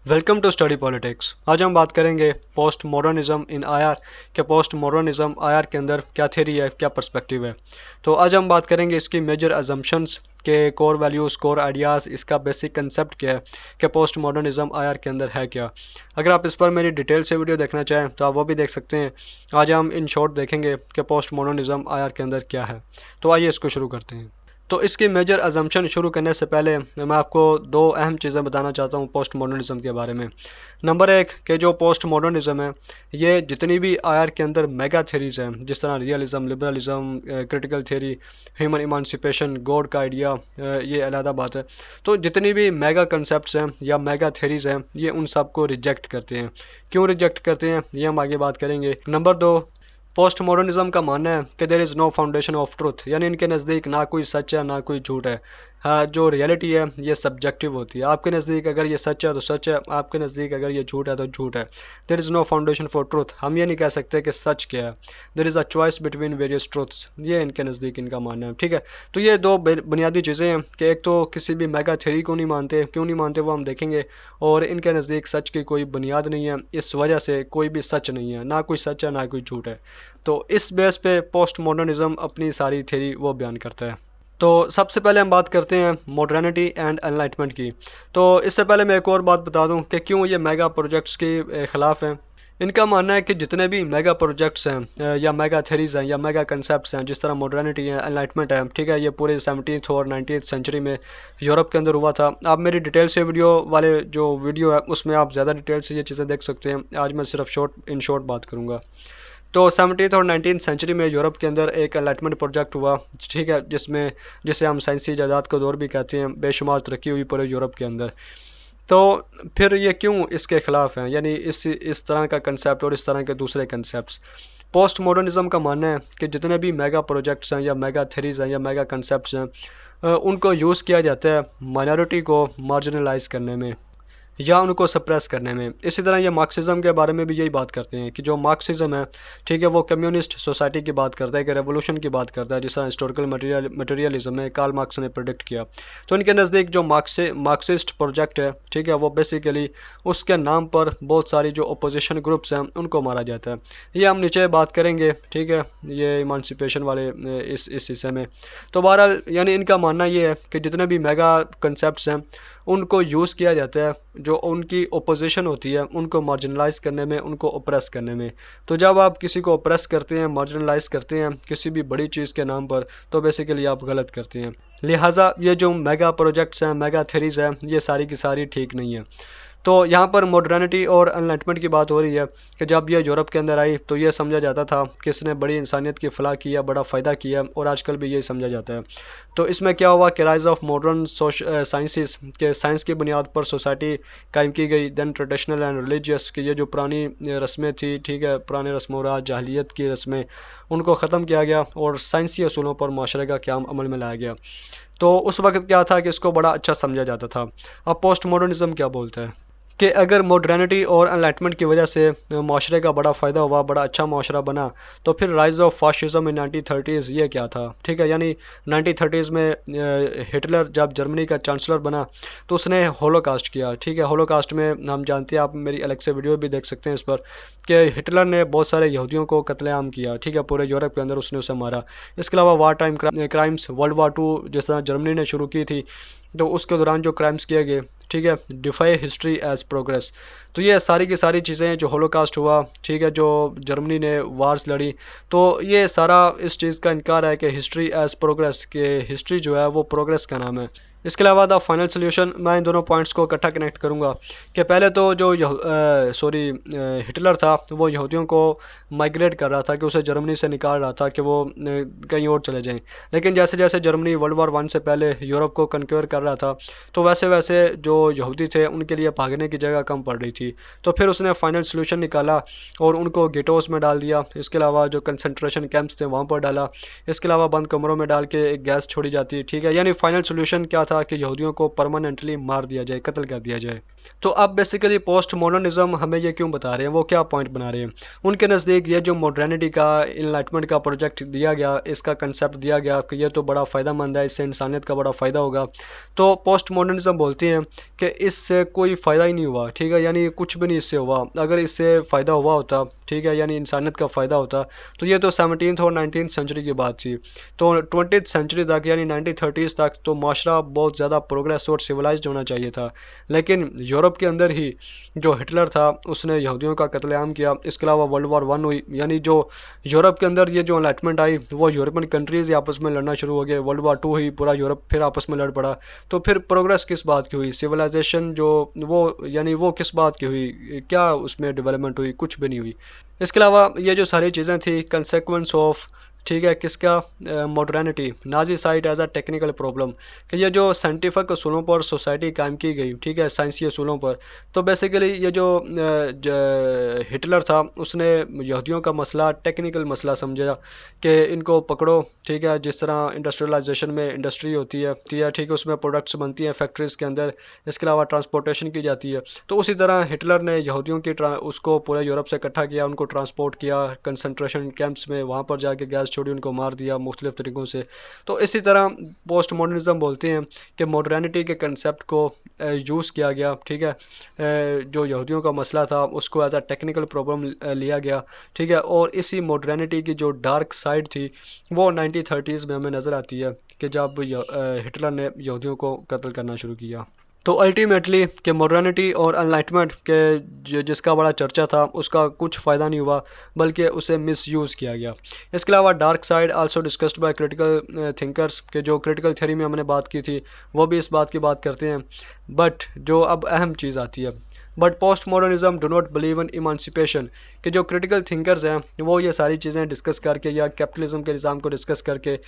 Welcome to study politics. आज हम बात करेंगे पोस्ट मॉडर्निज्म इन आईआर के पोस्ट मॉडर्निज्म आईआर के अंदर क्या थ्योरी है, क्या पर्सपेक्टिव है। तो आज हम बात करेंगे इसकी मेजर अजम्पशंस के कोर वैल्यूज़, कोर आइडियाज़, इसका बेसिक कंसेप्ट क्या है कि पोस्ट मॉडर्निज्म आईआर के अंदर है क्या। अगर आप इस पर मेरी डिटेल से वीडियो देखना चाहें तो आप वो भी देख सकते हैं। आज हम इन शॉर्ट देखेंगे कि पोस्ट मॉडर्निज्म आईआर के अंदर क्या है। तो आइए इसको शुरू करते हैं। तो इसकी मेजर अजम्पशन शुरू करने से पहले मैं आपको दो अहम चीज़ें बताना चाहता हूँ पोस्ट मॉडर्निज्म के बारे में। नंबर एक कि जो पोस्ट मॉडर्निज्म है ये जितनी भी आईआर के अंदर मेगा थ्योरीज हैं, जिस तरह realism, liberalism, critical theory, human इमांसिपेशन, God का आइडिया, ये अलहदा बात है। तो जितनी भी मेगा कंसेप्ट हैं या मेगा थ्योरीज हैं ये उन सब को रिजेक्ट करते हैं। क्यों रिजेक्ट करते हैं ये हम आगे बात करेंगे। नंबर दो, पोस्ट मॉडर्निज्म का मानना है कि there is no foundation of truth, यानी इनके नज़दीक ना कोई सच है ना कोई झूठ है। हाँ, जो रियलिटी है ये सब्जेक्टिव होती है। आपके नज़दीक अगर ये सच है तो सच है, आपके नज़दीक अगर ये झूठ है तो झूठ है। There is no foundation for truth, हम ये नहीं कह सकते कि सच क्या है। There is a choice between various truths, ये इनके नज़दीक इनका मानना है। ठीक है, तो ये दो बुनियादी चीज़ें हैं कि एक तो किसी भी मेगा थ्योरी को नहीं मानते, क्यों नहीं मानते वो हम देखेंगे, और इनके नज़दीक सच की कोई बुनियाद नहीं है, इस वजह से कोई भी सच नहीं है, ना कोई सच है ना कोई झूठ है। तो इस बेस पे पोस्ट मॉडर्निज्म अपनी सारी थ्योरी वो बयान करता है। तो सबसे पहले हम बात करते हैं मॉडर्निटी एंड एनलाइटमेंट की। तो इससे पहले मैं एक और बात बता दूं कि क्यों ये मेगा प्रोजेक्ट्स के ख़िलाफ़ हैं। इनका मानना है कि जितने भी मेगा प्रोजेक्ट्स हैं या मेगा थ्योरीज हैं या मेगा कंसेप्ट्स हैं, जिस तरह मॉडर्निटी है, एनलाइटमेंट है, ठीक है, ये पूरे 17th और 19th सेंचुरी में यूरोप के अंदर हुआ था। आप मेरी डिटेल से वीडियो वाले जो वीडियो है उसमें आप ज़्यादा डिटेल से ये चीज़ें देख सकते हैं। आज मैं सिर्फ शॉर्ट बात करूँगा। तो 17th और 19th सेंचुरी में यूरोप के अंदर एक एनलाइटमेंट प्रोजेक्ट हुआ, ठीक है, जिसे हम साइंसी इजादात का दौर भी कहते हैं। बेशुमार तरक्की हुई पूरे यूरोप के अंदर। तो फिर ये क्यों इसके ख़िलाफ़ हैं, यानी इस तरह का कंसेप्ट और इस तरह के दूसरे कंसेप्ट्स। पोस्ट मॉडर्निज्म का मानना है कि जितने भी मेगा प्रोजेक्ट्स हैं या मेगा थ्योरीज हैं या मेगा कंसेप्ट्स हैं उनको यूज़ किया जाता है माइनॉरिटी को मार्जिनलाइज करने में या उनको सप्रेस करने में। इसी तरह ये मार्क्सिज्म के बारे में भी यही बात करते हैं कि जो मार्क्सिज्म है, ठीक है, वो कम्युनिस्ट सोसाइटी की बात करता है कि रेवोल्यूशन की बात करता है, जिस तरह हिस्टोरिकल मटेरियलिज्म में कार्ल मार्क्स ने प्रेडिक्ट किया। तो इनके नज़दीक जो मार्क्सिस्ट प्रोजेक्ट है, ठीक है, वो बेसिकली उसके नाम पर बहुत सारी जो अपोजिशन ग्रुप्स हैं उनको मारा जाता है। ये हम नीचे बात करेंगे, ठीक है, ये इमांसिपेशन वाले इस हिस्से में। तो बहरहाल यानी इनका मानना ये है कि जितने भी मेगा कंसेप्ट्स हैं उनको यूज़ किया जाता है, जो उनकी ओपोजिशन होती है उनको मार्जिनलाइज करने में, उनको ओप्रेस करने में। तो जब आप किसी को ओप्रेस करते हैं, मार्जिनलाइज करते हैं किसी भी बड़ी चीज़ के नाम पर, तो बेसिकली आप गलत करते हैं। लिहाजा ये जो मेगा प्रोजेक्ट्स हैं, मेगा थ्योरीज हैं, ये सारी की सारी ठीक नहीं है। तो यहाँ पर मॉडर्निटी और एनलाइटमेंट की बात हो रही है कि जब ये यूरोप के अंदर आई तो ये समझा जाता था कि इसने बड़ी इंसानियत की फलाह किया, बड़ा फ़ायदा किया, और आजकल भी यही समझा जाता है। तो इसमें क्या हुआ कि राइज़ ऑफ मॉडर्न साइंसिस के साइंस की बुनियाद पर सोसाइटी कायम की गई। देन ट्रेडिशनल एंड रिलीजियस की ये जो पुरानी रस्में थी, ठीक है, पुराने रस्म व रिवाज, जाहिलियत की रस्में, उनको ख़त्म किया गया और साइंसी असूलों पर माशरे का क़याम अमल में लाया गया। तो उस वक्त क्या था कि इसको बड़ा अच्छा समझा जाता था। अब पोस्ट मॉडर्निज्म क्या बोलता है कि अगर मॉडर्निटी और एनलाइटमेंट की वजह से माशरे का बड़ा फ़ायदा हुआ, बड़ा अच्छा माशरा बना, तो फिर rise of fascism in 1930s ये क्या था। ठीक है, यानी 1930s में हिटलर जब जर्मनी का चांसलर बना तो उसने होलोकास्ट किया। ठीक है, होलोकास्ट में हम जानते हैं, आप मेरी अलग से वीडियो भी देख सकते हैं इस पर, कि हिटलर ने बहुत सारे यहूदियों को कत्लेआम किया। ठीक है, पूरे यूरोप के अंदर उसने उसे मारा। इसके अलावा war time crimes, world war 2 जिस तरह जर्मनी ने शुरू की थी, तो उसके दौरान जो क्राइम्स किए गए, ठीक है, डिफाई हिस्ट्री एज प्रोग्रेस। तो ये सारी की सारी चीज़ें, जो होलोकास्ट हुआ, ठीक है, जो जर्मनी ने वार्स लड़ी, तो ये सारा इस चीज़ का इनकार है कि हिस्ट्री एज प्रोग्रेस, के हिस्ट्री जो है वो प्रोग्रेस का नाम है। इसके अलावा द फाइनल सोल्यूशन, मैं इन दोनों पॉइंट्स को इकट्ठा कनेक्ट करूँगा कि पहले तो जो हिटलर था वो यहूदियों को माइग्रेट कर रहा था, कि उसे जर्मनी से निकाल रहा था कि वो कहीं और चले जाएं। लेकिन जैसे जैसे जर्मनी वर्ल्ड वार 1 से पहले यूरोप को कन्क्योर कर रहा था, तो वैसे वैसे जो यहूदी थे उनके लिए भागने की जगह कम पड़ रही थी। तो फिर उसने फाइनल सोल्यूशन निकाला और उनको गेटोस में डाल दिया। इसके अलावा जो कंसंट्रेशन कैंप्स थे वहाँ पर डाला। इसके अलावा बंद कमरों में डाल के एक गैस छोड़ी जाती है। ठीक है, यानी फाइनल सोल्यूशन क्या था कि यहूदियों को परमानेंटली मार दिया जाए, कत्ल कर दिया जाए। तो अब बेसिकली पोस्ट मॉडर्निज्म हमें ये क्यों बता रहे हैं, वो क्या पॉइंट बना रहे हैं। उनके नज़दीक ये जो मॉडर्निटी का इनलाइटमेंट का प्रोजेक्ट दिया गया, इसका कंसेप्ट दिया गया कि ये तो बड़ा फ़ायदा मंद है, इससे इंसानियत का बड़ा फ़ायदा होगा। तो पोस्ट मॉडर्निज्म बोलती हैं कि इससे कोई फ़ायदा ही नहीं हुआ, ठीक है, यानी कुछ भी नहीं इससे हुआ। अगर इससे फ़ायदा हुआ होता, ठीक है, यानी इंसानियत का फ़ायदा होता, तो ये तो 17th और 19th सेंचुरी की बात थी। तो 20th सेंचुरी तक यानी 1930s तक तो माशरा बहुत ज़्यादा प्रोग्रेस और सिविलाइज्ड होना चाहिए था। लेकिन यूरोप के अंदर ही जो हिटलर था उसने यहूदियों का कत्लेआम किया। इसके अलावा वर्ल्ड वार 1 हुई, यानी जो यूरोप के अंदर ये जो एनलाइटमेंट आई वो यूरोपियन कंट्रीज़ आपस में लड़ना शुरू हो गए। वर्ल्ड वार 2 हुई, पूरा यूरोप फिर आपस में लड़ पड़ा। तो फिर प्रोग्रेस किस बात की हुई, सिविलाइजेशन जो वो यानी वो किस बात की हुई, क्या उसमें डेवलपमेंट हुई, कुछ भी नहीं हुई। इसके अलावा ये जो सारी चीज़ें थी कंसेक्वेंस ऑफ, ठीक है, किसका, modernity, Nazi side as a technical problem, कि ये जो साइंटिफिक असूलों पर सोसाइटी कायम की गई, ठीक है, साइंसी असूलों पर। तो बेसिकली ये जो हिटलर था उसने यहूदियों का मसला टेक्निकल मसला समझा कि इनको पकड़ो, ठीक है, जिस तरह इंडस्ट्रियलाइजेशन में इंडस्ट्री होती है, ठीक है, उसमें प्रोडक्ट्स बनती हैं फैक्ट्रीज़ के अंदर, इसके अलावा ट्रांसपोर्टेशन की जाती है। तो उसी तरह हिटलर ने यहूदियों की उसको पूरे यूरोप से इकट्ठा किया, उनको ट्रांसपोर्ट किया कंसंट्रेशन कैंप्स में, वहाँ पर जाके गैस छोड़ी, उनको मार दिया मुख्तलिफ़ तरीक़ों से। तो इसी तरह पोस्ट मॉडर्निज़म बोलते हैं कि मॉडर्निटी के कंसेप्ट को यूज़ किया गया, ठीक है, जो यहूदियों का मसला था उसको एज अ टेक्निकल प्रॉब्लम लिया गया, ठीक है। और इसी मॉडर्निटी की जो डार्क साइड थी वो 1930s में हमें नज़र आती है कि जब हिटलर ने यहूदियों को कत्ल करना शुरू किया। तो अल्टीमेटली कि मॉडर्निटी और एनलाइटमेंट के जिसका बड़ा चर्चा था उसका कुछ फ़ायदा नहीं हुआ, बल्कि उसे मिसयूज़ किया गया। इसके अलावा dark side also discussed bye critical thinkers, के जो क्रिटिकल थ्योरी में हमने बात की थी वो भी इस बात की बात करते हैं। बट जो अब अहम चीज़ आती है, but post modernism do not believe in emancipation, कि जो क्रिटिकल थिंकर्स हैं वो ये सारी चीज़ें डिस्कस करके या कैपिटलिज्म के निज़ाम को डिस्कस करके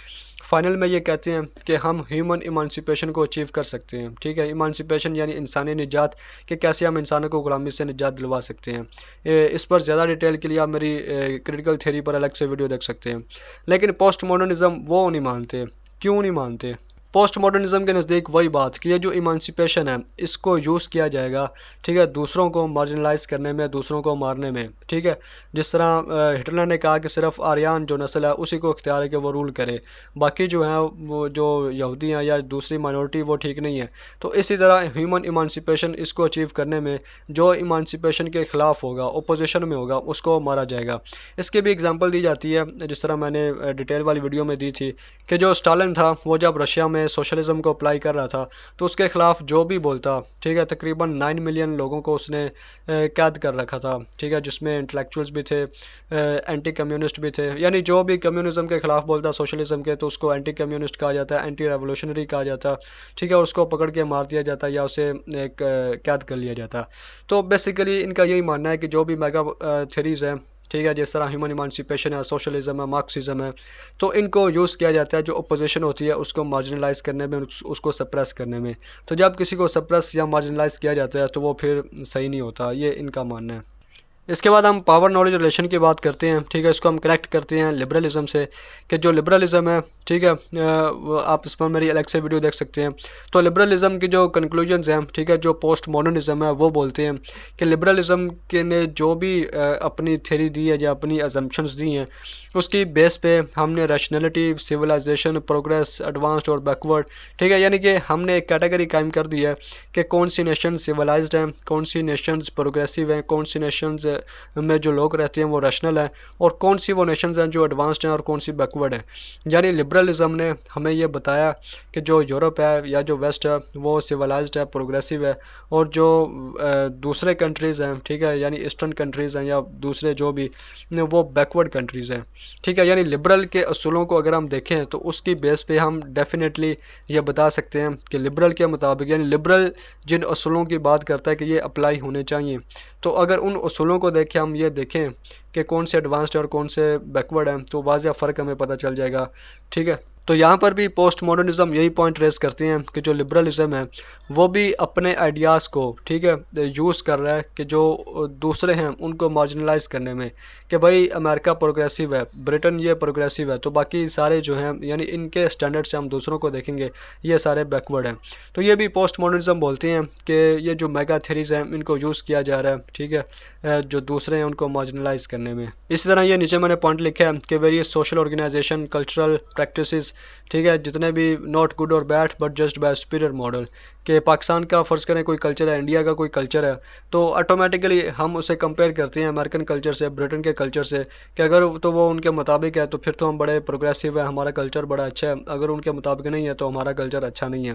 फ़ाइनल में ये कहते हैं कि हम ह्यूमन इमानसिपेशन को अचीव कर सकते हैं, ठीक है। इमानसिपेशन यानी इंसानी निजात, कि कैसे हम इंसानों को गुलामी से निजात दिलवा सकते हैं। इस पर ज़्यादा डिटेल के लिए आप मेरी क्रिटिकल थ्योरी पर अलग से वीडियो देख सकते हैं। लेकिन पोस्ट मॉडर्निज़म वो नहीं मानते। क्यों नहीं मानते? पोस्ट मॉडर्निज़म के नज़दीक वही बात कि ये जो इमानसिपेशन है इसको यूज़ किया जाएगा, ठीक है, दूसरों को मार्जिनलाइज करने में, दूसरों को मारने में, ठीक है। जिस तरह हिटलर ने कहा कि सिर्फ आर्यन जो नस्ल है उसी को इख्तियार है कि वो रूल करे, बाकी जो हैं वो जो यहूदी हैं या दूसरी माइनॉरिटी वो ठीक नहीं है। तो इसी तरह ह्यूमन इमानसिपेशन इसको अचीव करने में जो इमानसिपेशन के ख़िलाफ़ होगा, ओपोजिशन में होगा, उसको मारा जाएगा। इसकी भी एग्जांपल दी जाती है जिस तरह मैंने डिटेल वाली वीडियो में दी थी कि जो स्टालिन था वो जब रशिया में सोशलिज्म को अप्लाई कर रहा था तो उसके ख़िलाफ़ जो भी बोलता, ठीक है, तकरीबन 9 मिलियन लोगों को उसने कैद कर रखा था, ठीक है, जिसमें इंटेलेक्चुअल्स भी थे, एंटी कम्युनिस्ट भी थे, यानी जो भी कम्युनिज़म के ख़िलाफ़ बोलता सोशलिज्म के तो उसको एंटी कम्युनिस्ट कहा जाता है, एंटी रेवोल्यूशनरी कहा जाता, ठीक है, और उसको पकड़ के मार दिया जाता या उसे एक कैद कर लिया जाता। तो बेसिकली इनका यही मानना है कि जो भी मेगा थ्योरीज़ हैं, ठीक है, जिस तरह ह्यूमन इमानसिपेशन है, सोशलिज्म है, मार्क्सिज्म है, तो इनको यूज़ किया जाता है जो अपोजिशन होती है उसको मार्जिनलाइज करने में, उसको सप्रेस करने में। तो जब किसी को सप्रेस या मार्जिनलाइज किया जाता है तो वो फिर सही नहीं होता, ये इनका मानना है। इसके बाद हम पावर नॉलेज रिलेशन की बात करते हैं, ठीक है, इसको हम कनेक्ट करते हैं लिबरलिज़म से, कि जो लिबरलिज़म है, ठीक है, आप इस पर मेरी अलग से वीडियो देख सकते हैं। तो लिबरलिज़म की जो कंक्लूजन्स हैं, ठीक है, जो पोस्ट मॉडर्निज़म है वो बोलते हैं कि लिबरलिज़म के ने जो भी अपनी थ्योरी दी है या अपनी अजम्पशंस दी हैं उसकी बेस पे हमने रैशनैलिटी, सिविलाइजेशन, प्रोग्रेस, एडवांस्ड और बैकवर्ड, ठीक है, यानी कि हमने एक कैटेगरी कायम कर दी है कि कौन सी नेशन सिविलाइज्ड हैं, कौन सी नेशंस प्रोग्रेसिव हैं, कौन सी नेशंस में जो लोग रहते हैं वो रैशनल हैं, और कौन सी वो नेशंस हैं जो एडवांस्ड हैं और कौन सी बैकवर्ड हैं। यानी लिबरलिज़म ने हमें ये बताया कि जो यूरोप है या जो वेस्ट है वो सिविलाइज्ड है, प्रोग्रेसिव है, और जो दूसरे कंट्रीज़ हैं, ठीक है, यानी ईस्टर्न कंट्रीज़ हैं या दूसरे जो भी वो बैकवर्ड कंट्रीज़ हैं, ठीक है। यानी लिबरल के असूलों को अगर हम देखें तो उसकी बेस पे हम डेफिनेटली ये बता सकते हैं कि लिबरल के मुताबिक, यानी लिबरल जिन असूलों की बात करता है कि ये अप्लाई होने चाहिए, तो अगर उन असूलों को देखें, हम ये देखें कि कौन से एडवांस्ड और कौन से बैकवर्ड हैं, तो वाज़ह फ़र्क हमें पता चल जाएगा, ठीक है। तो यहाँ पर भी पोस्ट मॉडर्निज़म यही पॉइंट रेस करती हैं कि जो लिबरलिज़म है वो भी अपने आइडियाज़ को, ठीक है, यूज़ कर रहा है कि जो दूसरे हैं उनको मार्जिनलाइज करने में, कि भाई अमेरिका प्रोग्रेसिव है, ब्रिटेन ये प्रोग्रेसिव है, तो बाकी सारे जो हैं यानी इनके स्टैंडर्ड से हम दूसरों को देखेंगे ये सारे बैकवर्ड हैं। तो ये भी पोस्ट मॉडर्निज़म बोलती हैं कि ये जो मेगा थेरीज़ हैं इनको यूज़ किया जा रहा है, ठीक है, जो दूसरे हैं उनको मार्जिनलाइज करने में। इसी तरह ये नीचे मैंने पॉइंट लिखा है कि various social organisation, cultural practices, ठीक है, जितने भी नॉट गुड और bad but just by superior model, कि पाकिस्तान का फ़र्ज़ करें कोई कल्चर है, इंडिया का कोई कल्चर है, तो ऑटोमेटिकली हम उसे कंपेयर करते हैं अमेरिकन कल्चर से, ब्रिटेन के कल्चर से, कि अगर तो वो उनके मुताबिक है तो फिर तो हम बड़े प्रोग्रेसिव है, हमारा कल्चर बड़ा अच्छा है, अगर उनके मुताबिक नहीं है तो हमारा कल्चर अच्छा नहीं है।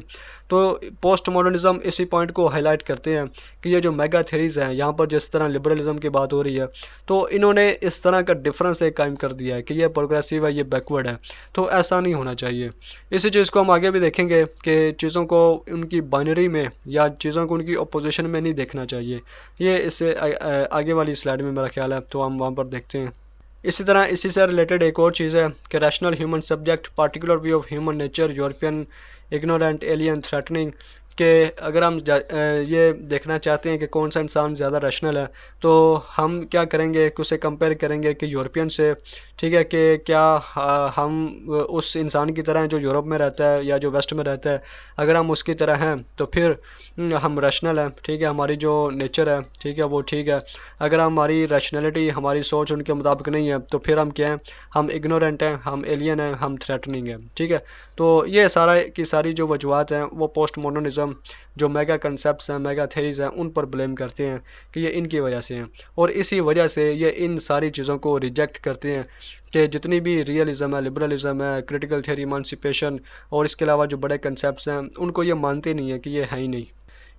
तो पोस्ट मॉडर्निज़म इसी पॉइंट को हाईलाइट करते हैं कि ये जो मेगा थेरीज़ हैं, यहाँ पर जिस तरह लिबरलिज़म की बात हो रही है, तो इन्होंने इस तरह का डिफरेंस एक कायम कर दिया है कि ये प्रोग्रेसिव है, ये बैकवर्ड है, तो ऐसा नहीं होना चाहिए। इसी चीज़ को हम आगे भी देखेंगे कि चीज़ों को उनकी बाइनरी में या चीज़ों को उनकी अपोजिशन में नहीं देखना चाहिए। ये इससे आगे वाली स्लाइड में मेरा ख्याल है, तो हम वहाँ पर देखते हैं। इसी तरह इसी से रिलेटेड एक और चीज़ है कि rational human subject, particular view of human nature, European, ignorant, alien, threatening, कि अगर हम ये देखना चाहते हैं कि कौन सा इंसान ज़्यादा रैशनल है, तो हम क्या करेंगे कि उसे कंपेयर करेंगे कि यूरोपियन से, ठीक है, कि क्या हम उस इंसान की तरह हैं जो यूरोप में रहता है या जो वेस्ट में रहता है, अगर हम उसकी तरह हैं तो फिर हम रैशनल हैं, ठीक है, हमारी जो नेचर है, ठीक है, वो ठीक है। अगर हमारी रैशनैलिटी, हमारी सोच उनके मुताबिक नहीं है तो फिर हम क्या हैं, हम इग्नोरेंट हैं, हम एलियन हैं, हम थ्रेटनिंग हैं, ठीक है। तो ये सारा की सारी जो वजूहत हैं वो पोस्ट मॉडर्निज़म जो मेगा कंसेप्ट्स हैं, मेगा थेरीज़ हैं, उन पर ब्लेम करते हैं कि ये इनकी वजह से हैं, और इसी वजह से ये इन सारी चीज़ों को रिजेक्ट करते हैं कि जितनी भी रियलिज़म है, लिबरलिज़म है, क्रिटिकल थ्योरी, इमांसिपेशन और इसके अलावा जो बड़े कंसेप्ट्स हैं उनको ये मानते नहीं है कि ये है ही नहीं।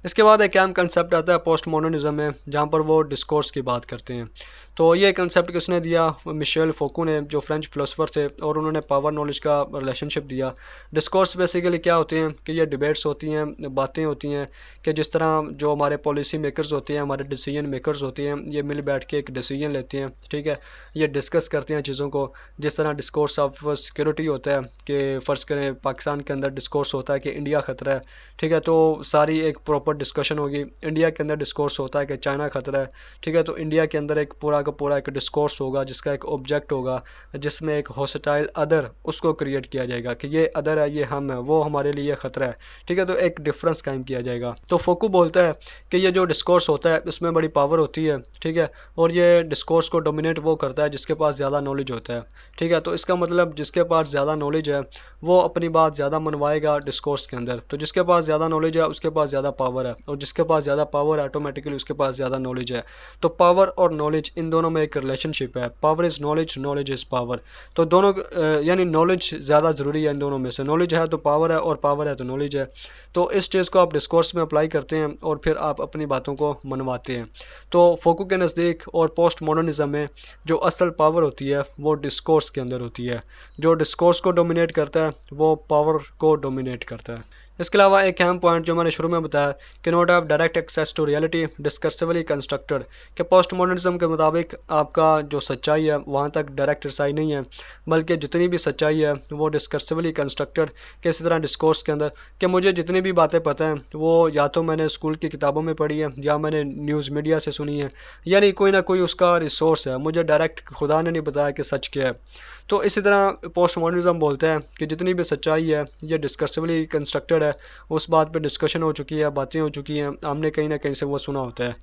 इसके बाद एक अहम कंसेप्ट आता है पोस्ट मॉडर्निज़म में, जहाँ पर वो डिस्कोर्स की बात करते हैं। तो ये कंसेप्ट किसने दिया? मिशेल फोकू ने, जो फ्रेंच फ़िलोसोफर थे, और उन्होंने पावर नॉलेज का रिलेशनशिप दिया। डिस्कोर्स बेसिकली क्या होते हैं कि ये डिबेट्स होती हैं, बातें होती हैं, कि जिस तरह जो हमारे पॉलिसी मेकर्स होते हैं, हमारे डिसीजन मेकर्स होते हैं, ये मिल बैठ के एक डिसीजन लेते हैं, ठीक है, ये डिस्कस करते हैं चीज़ों को। जिस तरह डिस्कोर्स ऑफ सिक्योरिटी होता है कि फ़र्ज़ करें पाकिस्तान के अंदर डिस्कोर्स होता है कि इंडिया ख़तरा है, ठीक है, तो सारी एक प्रॉपर डिस्कशन होगी। इंडिया के अंदर डिस्कोर्स होता है कि चाइना खतरा है, ठीक है, तो इंडिया के अंदर एक पूरा का पूरा एक डिस्कोर्स होगा जिसका एक ऑब्जेक्ट होगा, जिसमें एक हॉस्टाइल अदर उसको क्रिएट किया जाएगा कि ये अदर है, ये हम है, वो हमारे लिए ख़तरा है, ठीक है, तो एक डिफरेंस कायम किया जाएगा। तो फोकू बोलता है कि ये जो डिस्कोर्स होता है इसमें बड़ी पावर होती है, ठीक है, और ये डिस्कोर्स को डोमिनेट वो करता है जिसके पास ज़्यादा नॉलेज होता है, ठीक है, तो इसका मतलब जिसके पास ज़्यादा नॉलेज है वो अपनी बात ज़्यादा मनवाएगा डिस्कोर्स के अंदर। तो जिसके पास ज़्यादा नॉलेज है उसके पास ज़्यादा पावर है, और जिसके पास ज़्यादा पावर है ऑटोमेटिकली उसके पास ज़्यादा नॉलेज है। तो पावर और नॉलेज, इन दोनों में एक रिलेशनशिप है, power is knowledge, knowledge is power. तो दोनों यानी नॉलेज ज़्यादा ज़रूरी है इन दोनों में से, नॉलेज है तो पावर है और पावर है तो नॉलेज है। तो इस चीज़ को आप डिस्कोर्स में अप्लाई करते हैं और फिर आप अपनी बातों को मनवाते हैं। तो फोकू के नज़दीक और पोस्ट मॉडर्निज़म में जो असल पावर होती है वो डिस्कोर्स के अंदर होती है। जो डिस्कोर्स को डोमिनेट करता है वो पावर को डोमिनेट करता है। इसके अलावा एक अहम पॉइंट जो मैंने शुरू में बताया कि not have direct access to reality, discursively constructed, कि पोस्ट मॉडर्निज्म के मुताबिक आपका जो सच्चाई है वहाँ तक डायरेक्ट रसाई नहीं है, बल्कि जितनी भी सच्चाई है वो डिस्कर्सिवली कंस्ट्रक्टेड, कि इसी तरह डिस्कोर्स के अंदर कि मुझे जितनी भी बातें पता हैं वो या तो मैंने स्कूल की किताबों में पढ़ी है या मैंने न्यूज़ मीडिया से सुनी है, यानी कोई ना कोई उसका रिसोर्स है, मुझे डायरेक्ट खुदा ने नहीं बताया कि सच क्या है। तो इसी तरह पोस्ट मॉडर्निज्म बोलते हैं कि जितनी भी सच्चाई है ये डिस्कर्सिवली कंस्ट्रक्टेड है, उस बात पे डिस्कशन हो चुकी है, बातें हो चुकी हैं, हमने कहीं ना कहीं से वो सुना होता है।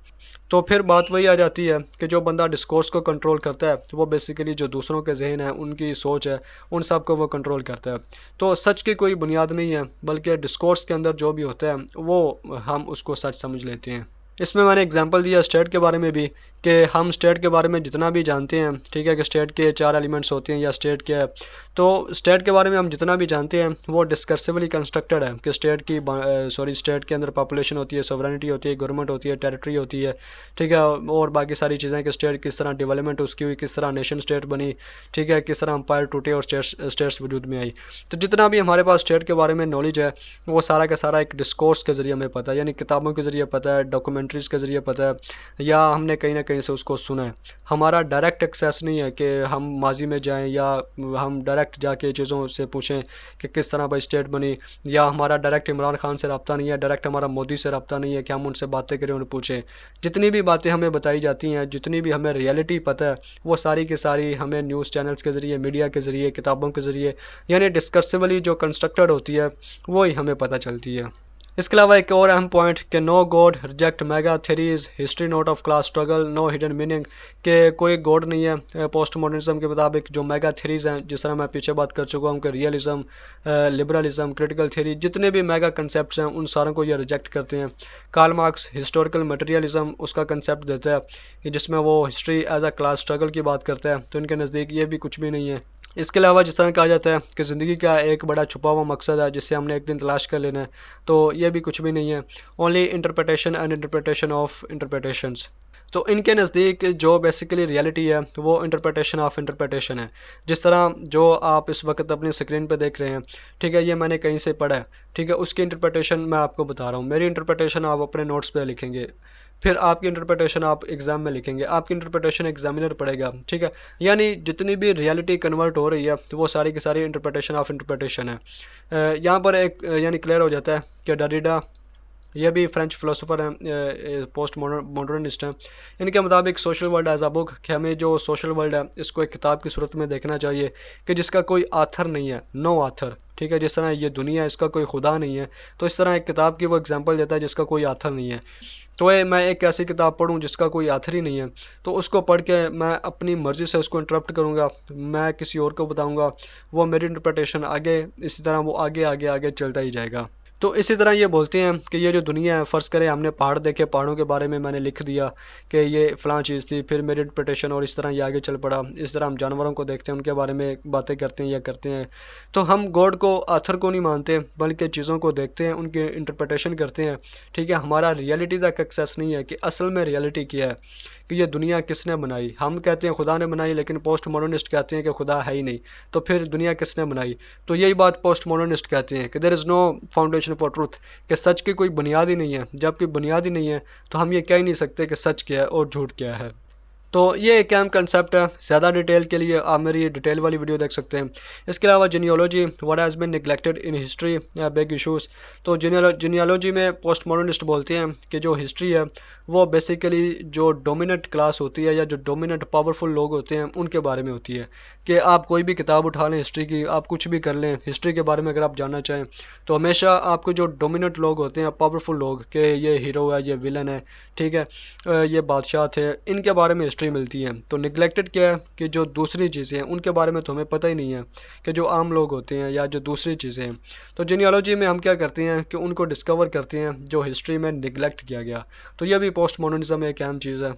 तो फिर बात वही आ जाती है कि जो बंदा डिस्कोर्स को कंट्रोल करता है वो बेसिकली जो दूसरों के जहन है, उनकी सोच है, उन सब को वो कंट्रोल करता है। तो सच की कोई बुनियाद नहीं है, बल्कि डिस्कोर्स के अंदर जो भी होता है वो हम उसको सच समझ लेते हैं। इसमें मैंने एग्जांपल दिया स्टेट के बारे में भी कि हम स्टेट के बारे में जितना भी जानते हैं, ठीक है, कि स्टेट के 4 एलिमेंट्स होते हैं या स्टेट क्या है, तो स्टेट के बारे में हम जितना भी जानते हैं वो डिस्कर्सिवली कंस्ट्रक्टेड है कि स्टेट की स्टेट के अंदर पॉपुलेशन होती है, सोवरेनिटी होती है, गवर्नमेंट होती है, टेरिटरी होती है, ठीक है, और बाकी सारी चीज़ें कि स्टेट किस तरह डेवलपमेंट उसकी हुई, किस तरह नेशन स्टेट बनी, ठीक है, किस तरह अम्पायर टूटे और स्टेट्स वजूद में आई। तो जितना भी हमारे पास स्टेट के बारे में नॉलेज है वो सारा का सारा एक डिस्कोर्स के ज़रिए हमें पता है, यानी किताबों के ज़रिए पता है, डॉक्यूमेंट्रीज़ के ज़रिए पता है, या हमने कहीं ना कहीं से उसको सुना है। हमारा डायरेक्ट एक्सेस नहीं है कि हम माजी में जाएं या हम डायरेक्ट जाके चीज़ों से पूछें कि किस तरह भाई स्टेट बनी, या हमारा डायरेक्ट इमरान खान से रब्ता नहीं है, डायरेक्ट हमारा मोदी से रब्ता नहीं है कि हम उनसे बातें करें, उन्हें पूछें। जितनी भी बातें हमें बताई जाती हैं, जितनी भी हमें रियलिटी पता है, वो सारी की सारी हमें न्यूज़ चैनल्स के ज़रिए, मीडिया के ज़रिए, किताबों के ज़रिए, यानी डिस्कसिवली जो कंस्ट्रक्टेड होती है वो ही हमें पता चलती है। इसके अलावा एक और अहम पॉइंट कि no God, reject mega theories, history not of class struggle, no hidden meaning, कि कोई गॉड नहीं है पोस्ट मॉडर्निज्म के मुताबिक। जो मेगा थेरीज हैं, जिस तरह मैं पीछे बात कर चुका हूँ कि रियलिज़म, लिबरलिज़म, क्रिटिकल थेरी, जितने भी मेगा कंसेप्ट हैं उन सारों को ये रिजेक्ट करते हैं। कार्ल मार्क्स हिस्टोरिकल मटेरियलिज़म उसका कंसेप्ट देता है कि जिसमें वो history as a class struggle की बात करता है, तो इनके नज़दीक ये भी कुछ भी नहीं है। इसके अलावा जिस तरह कहा जाता है कि ज़िंदगी का एक बड़ा छुपा हुआ मकसद है जिससे हमने एक दिन तलाश कर लेना है, तो ये भी कुछ भी नहीं है। Only interpretation and interpretation of interpretations. तो इनके नज़दीक जो बेसिकली रियलिटी है वो इंटरप्रिटेशन ऑफ इंटरप्रिटेशन है। जिस तरह जो आप इस वक्त अपनी स्क्रीन पे देख रहे हैं, ठीक है, ये मैंने कहीं से पढ़ा है, ठीक है, उसकी इंटरप्रिटेशन मैं आपको बता रहा हूँ। मेरी इंटरप्रिटेशन आप अपने नोट्स पे लिखेंगे, फिर आपकी इंटरप्रिटेशन आप एग्ज़ाम में लिखेंगे, आपकी इंटरप्रिटेशन एग्जामिनर पढ़ेगा, ठीक है। यानी जितनी भी रियलिटी कन्वर्ट हो रही है तो वो सारी की सारी इंटरप्रिटेशन ऑफ इंटरप्रिटेशन है। यहाँ पर एक यानी क्लियर हो जाता है कि डरिडा, ये भी फ्रेंच फ़िलोसोफ़र हैं, पोस्ट मॉडर्निस्ट हैं। इनके मुताबिक social world as a book, कि हमें जो सोशल वर्ल्ड है इसको एक किताब की सूरत में देखना चाहिए कि जिसका कोई आथर नहीं है, नो आथर, ठीक है। जिस तरह ये दुनिया है इसका कोई खुदा नहीं है, तो इस तरह एक किताब की वो एग्जांपल देता है जिसका कोई आथर नहीं है। तो ये मैं एक ऐसी किताब पढ़ूं जिसका कोई आथर ही नहीं है, तो उसको पढ़ के मैं अपनी मर्ज़ी से उसको इंटरप्ट करूँगा, मैं किसी और को बताऊँगा, वो मेरी इंटरप्रिटेशन आगे इसी तरह वो आगे आगे आगे चलता ही जाएगा। तो इसी तरह ये बोलते हैं कि ये जो दुनिया है, फ़र्ज़ करें हमने पहाड़ देखे, पहाड़ों के बारे में मैंने लिख दिया कि ये फ़लाँ चीज़ थी, फिर मेरी इंटरप्रिटेशन और इस तरह ये आगे चल पड़ा। इस तरह हम जानवरों को देखते हैं, उनके बारे में बातें करते हैं या करते हैं। तो हम गॉड को, आथर को नहीं मानते, बल्कि चीज़ों को देखते हैं, उनकी इंटरप्रिटेशन करते हैं, ठीक है। हमारा रियलिटी तक एक्सेस नहीं है कि असल में रियलिटी क्या है, कि ये दुनिया किसने बनाई। हम कहते हैं खुदा ने बनाई, लेकिन पोस्ट मॉडर्निस्ट कहते हैं कि खुदा है ही नहीं, तो फिर दुनिया किसने बनाई। तो यही बात पोस्ट मॉडर्निस्ट कहते हैं कि there is no foundation for truth, कि सच की कोई बुनियाद ही नहीं है। जब कोई बुनियाद ही नहीं है तो हम ये कह ही नहीं सकते कि सच क्या है और झूठ क्या है। तो ये एक अहम कंसेप्ट है। ज़्यादा डिटेल के लिए आप मेरी डिटेल वाली वीडियो देख सकते हैं। इसके अलावा genealogy, what has been neglected in history, big issues. तो जीनियोलॉजी में पोस्ट मॉडर्निस्ट बोलते हैं कि जो हिस्ट्री है वो बेसिकली जो डोमिनेंट क्लास होती है या जो डोमिनेंट पावरफुल लोग होते हैं उनके बारे में होती है। कि आप कोई भी किताब उठा लें हिस्ट्री की, आप कुछ भी कर लें हिस्ट्री के बारे में, अगर आप जानना चाहें तो हमेशा आपको जो डोमिनेंट लोग होते हैं, पावरफुल लोग, कि ये हीरो है, ये विलन है, ठीक है, ये बादशाह थे, इनके बारे में हिस्ट्री मिलती है। तो निगलेक्टेड क्या है कि जो दूसरी चीज़ें हैं उनके बारे में तो हमें पता ही नहीं है, कि जो आम लोग होते हैं या जो दूसरी चीज़ें हैं। तो जीनियोलॉजी में हम क्या करते हैं कि उनको डिस्कवर करते हैं जो हिस्ट्री में निगलेक्ट किया गया। तो यह भी पोस्ट मॉडर्निज्म में एक अहम चीज़ है।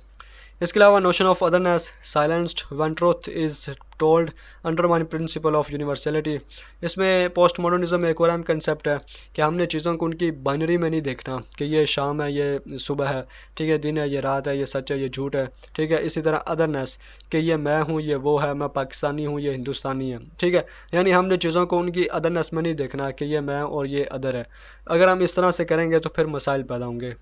इसके अलावा notion of otherness, silenced when truth is told, undermine principle of universality. इसमें पोस्ट मॉडर्निज्म में एक और अहम कंसेप्ट है कि हमने चीज़ों को उनकी बाइनरी में नहीं देखना, कि ये शाम है, ये सुबह है, ठीक है, दिन है, ये रात है, ये सच है, ये झूठ है, ठीक है। इसी तरह अदरनेस, कि ये मैं हूँ, ये वो है, मैं पाकिस्तानी हूँ, ये हिंदुस्तानी है, ठीक है। यानी हमने चीज़ों को उनकी अदरनेस में नहीं देखना कि ये मैं और ये अदर है। अगर हम इस तरह से करेंगे तो फिर मसाइल पैदा होंगे।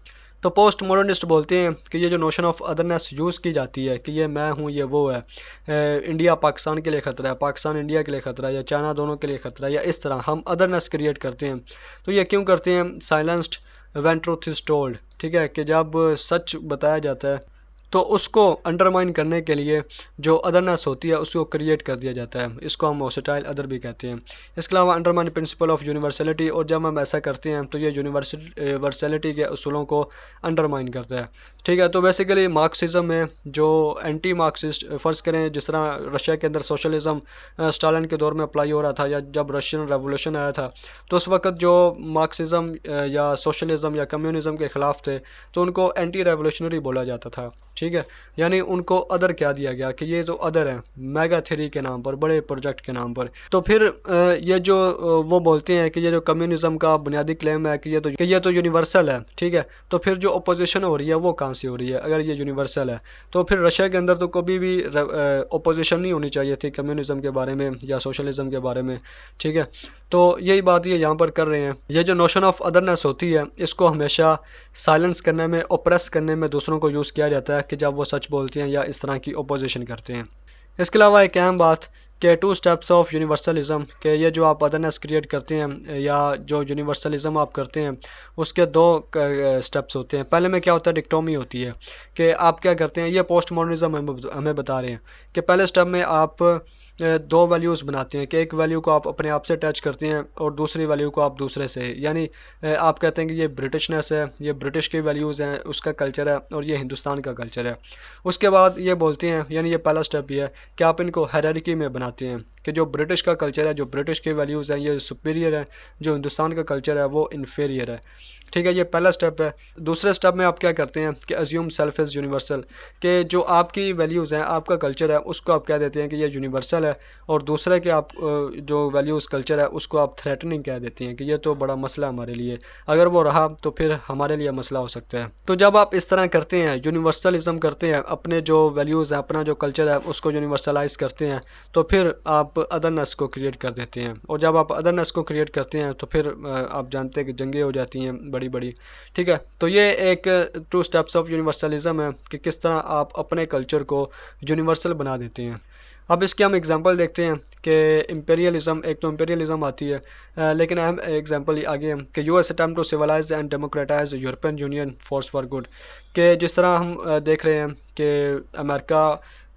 तो पोस्ट मॉडर्निस्ट बोलते हैं कि ये जो नोशन ऑफ अदरनेस यूज़ की जाती है, कि ये मैं हूँ, ये वो है, इंडिया पाकिस्तान के लिए ख़तरा है, पाकिस्तान इंडिया के लिए ख़तरा है, या चाइना दोनों के लिए ख़तरा है, या इस तरह हम अदरनेस क्रिएट करते हैं। तो ये क्यों करते हैं? Silenced when truth is told, ठीक है, कि जब सच बताया जाता है तो उसको अंडरमाइन करने के लिए जो अदरनेस होती है उसको क्रिएट कर दिया जाता है। इसको हम होस्टाइल अदर भी कहते हैं। इसके अलावा अंडरमाइन प्रिंसिपल ऑफ यूनिवर्सलिटी, और जब हम ऐसा करते हैं तो ये यूनिवर्सलिटी के उसूलों को अंडरमाइन करता है, ठीक है। तो बेसिकली मार्क्सिज्म में जो एंटी मार्क्सिस्ट, फ़र्ज़ करें जिस तरह रशिया के अंदर सोशलिज़म स्टालिन के दौर में अप्लाई हो रहा था, या जब रशियन रेवोल्यूशन आया था, तो उस वक्त जो मार्क्सिज्म या सोशलिज़म या कम्युनिज़म के ख़िलाफ़ थे तो उनको एंटी रेवोल्यूशनरी बोला जाता था, ठीक है। यानी उनको अदर क्या दिया गया कि ये तो अदर है, मेगा थ्योरी के नाम पर, बड़े प्रोजेक्ट के नाम पर। तो फिर ये जो वो बोलते हैं कि ये जो कम्युनिज़म का बुनियादी क्लेम है कि ये तो यूनिवर्सल है, ठीक है। तो फिर जो अपोजिशन हो रही है वो कहाँ से हो रही है? अगर ये यूनिवर्सल है तो फिर रशिया के अंदर तो कभी भी अपोजिशन नहीं होनी चाहिए थी कम्युनिज़म के बारे में या सोशलिज़म के बारे में, ठीक है। तो यही बात ये यहाँ पर कर रहे हैं। ये जो नोशन ऑफ अदरनेस होती है इसको हमेशा साइलेंस करने में, ओप्रेस करने में दूसरों को यूज़ किया जाता है कि जब वो सच बोलते हैं या इस तरह की अपोजिशन करते हैं। इसके अलावा एक अहम बात कि 2 स्टेप्स ऑफ यूनिवर्सलिज्म, के ये जो आप अदरनेस क्रिएट करते हैं या जो यूनिवर्सलिज्म आप करते हैं उसके 2 स्टेप्स होते हैं। पहले में क्या होता है, डिक्टोमी होती है कि आप क्या करते हैं, ये पोस्ट मॉडर्निज्म हमें बता रहे हैं कि पहले स्टेप में आप 2 वैल्यूज़ बनाते हैं कि एक वैल्यू को आप अपने आप से अटैच करते हैं और दूसरी वैल्यू को आप दूसरे से, यानी आप कहते हैं कि ये ब्रिटिशनेस है, ये ब्रिटिश की वैल्यूज़ हैं, उसका कल्चर है, और ये हिंदुस्तान का कल्चर है। उसके बाद ये बोलते हैं, यानी ये पहला स्टेप ये है कि आप इनको हायरार्की में बनाते हैं कि जो ब्रिटिश का कल्चर है, जो ब्रिटिश की वैल्यूज़ हैं ये सुपीरियर है, जो हिंदुस्तान का कल्चर है वो इन्फीरियर है। ठीक है, ये पहला स्टेप है। दूसरे स्टेप में आप क्या करते हैं कि अज्यूम सेल्फ इज़ यूनिवर्सल, कि जो आपकी वैल्यूज़ हैं, आपका कल्चर है, उसको आप कह देते हैं कि ये यूनिवर्सल है, और दूसरे के आप जो वैल्यूज़ कल्चर है उसको आप थ्रेटनिंग कह देती हैं कि ये तो बड़ा मसला हमारे लिए, अगर वो रहा तो फिर हमारे लिए मसला हो सकता है। तो जब आप इस तरह करते हैं, यूनिवर्सलिज्म करते हैं, अपने जो वैल्यूज़ हैं, अपना जो कल्चर है उसको यूनिवर्सलाइज करते हैं, तो फिर आप अदरनेस को क्रिएट कर देते हैं, और जब आप अदरनेस को क्रिएट करते हैं तो फिर आप जानते हैं कि जंगें हो जाती हैं बड़ी बड़ी। ठीक है, तो ये एक 2 स्टेप्स ऑफ यूनिवर्सलिज्म है कि किस तरह आप अपने कल्चर को यूनिवर्सल बना देते हैं। अब इसके हम एग्जांपल देखते हैं कि इंपीरियलिज्म, एक तो इंपीरियलिज्म आती है, लेकिन अहम एग्जांपल आगे है कि US attempt to civilise and democratise European Union force for good, कि जिस तरह हम देख रहे हैं कि अमेरिका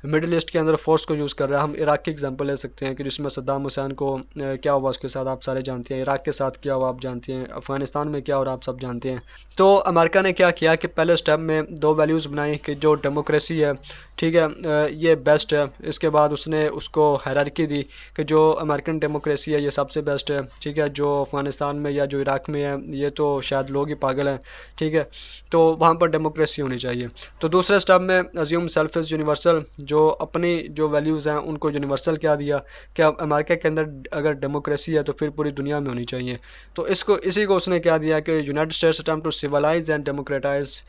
मिडिल ईस्ट के अंदर फोर्स को यूज़ कर रहा है। हम इराक की एग्जांपल ले सकते हैं कि जिसमें सद्दाम हुसैन को क्या हुआ उसके साथ आप सारे जानते हैं, इराक के साथ क्या हुआ आप जानते हैं, अफ़गानिस्तान में क्या हो रहा आप सब जानते हैं। तो अमेरिका ने क्या किया कि पहले स्टेप में 2 वैल्यूज़ बनाई कि जो डेमोक्रेसी है, ठीक है, ये बेस्ट है। इसके बाद उसने उसको हायरार्की दी कि जो अमेरिकन डेमोक्रेसी है ये सबसे बेस्ट है, ठीक है, जो अफ़गानिस्तान में या जो इराक में है ये तो शायद लोग ही पागल हैं, ठीक है, तो वहाँ पर डेमोक्रेसी होनी चाहिए। तो दूसरे स्टेप में अज्यूम सेल्फ इज़ यूनिवर्सल, जो अपनी जो वैल्यूज़ हैं उनको यूनिवर्सल क्या दिया कि अमेरिका के अंदर अगर डेमोक्रेसी है तो फिर पूरी दुनिया में होनी चाहिए। तो इसी को उसने क्या दिया कि United States attempt to civilise and democratise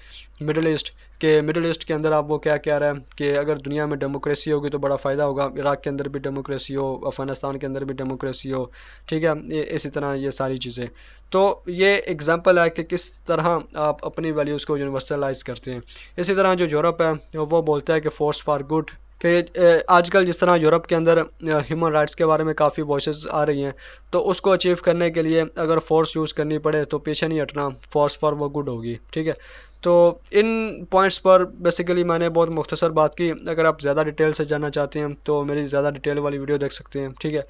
Middle East, के मिडिल ईस्ट के अंदर आप वो क्या कह रहा है कि अगर दुनिया में डेमोक्रेसी होगी तो बड़ा फ़ायदा होगा, इराक के अंदर भी डेमोक्रेसी हो, अफ़गानिस्तान के अंदर भी डेमोक्रेसी हो, ठीक है, इसी तरह ये सारी चीज़ें। तो ये एग्जांपल है कि किस तरह आप अपनी वैल्यूज़ को यूनिवर्सलाइज करते हैं। इसी तरह जो यूरोप है वो बोलता है कि फोर्स फॉर गुड, कि आजकल जिस तरह यूरोप के अंदर ह्यूमन राइट्स के बारे में काफ़ी वॉइसेस आ रही हैं, तो उसको अचीव करने के लिए अगर फोर्स यूज़ करनी पड़े तो पीछे नहीं हटना, फोर्स फॉर वो गुड होगी। ठीक है, तो इन पॉइंट्स पर बेसिकली मैंने बहुत मुख्तसर बात की। अगर आप ज़्यादा डिटेल से जानना चाहते हैं तो मेरी ज़्यादा डिटेल वाली वीडियो देख सकते हैं। ठीक है,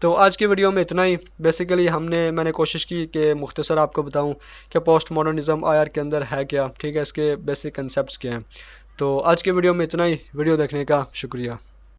तो आज की वीडियो में इतना ही। बेसिकली मैंने कोशिश की कि मुख्तसर आपको बताऊं कि पोस्ट मॉडर्निज़म आईआर के अंदर है क्या, ठीक है, इसके बेसिक कंसेप्ट्स क्या हैं। तो आज की वीडियो में इतना ही। वीडियो देखने का शुक्रिया।